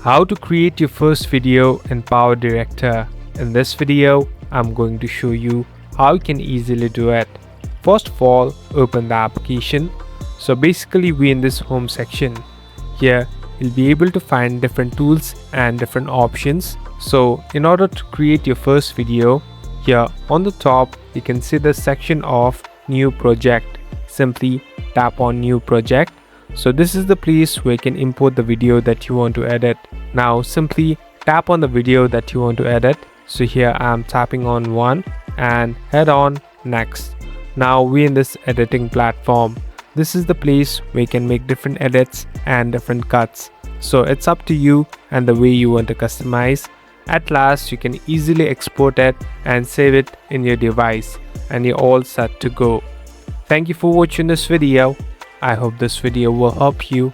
How to create your first video in Power Director. In this video, I'm going to show you how you can easily do it. First of all, open the application. So basically we're in this home section. Here, you'll be able to find different tools and different options. So in order to create your first video, here on the top, you can see the section of New Project. Simply tap on New Project. So this is the place where you can import the video that you want to edit. Now simply tap on the video that you want to edit. So here I am tapping on one and head on next. Now we're in this editing platform. This is the place where you can make different edits and different cuts. So it's up to you and the way you want to customize. At last, you can easily export it and save it in your device, and you're all set to go. Thank you for watching this video. I hope this video will help you.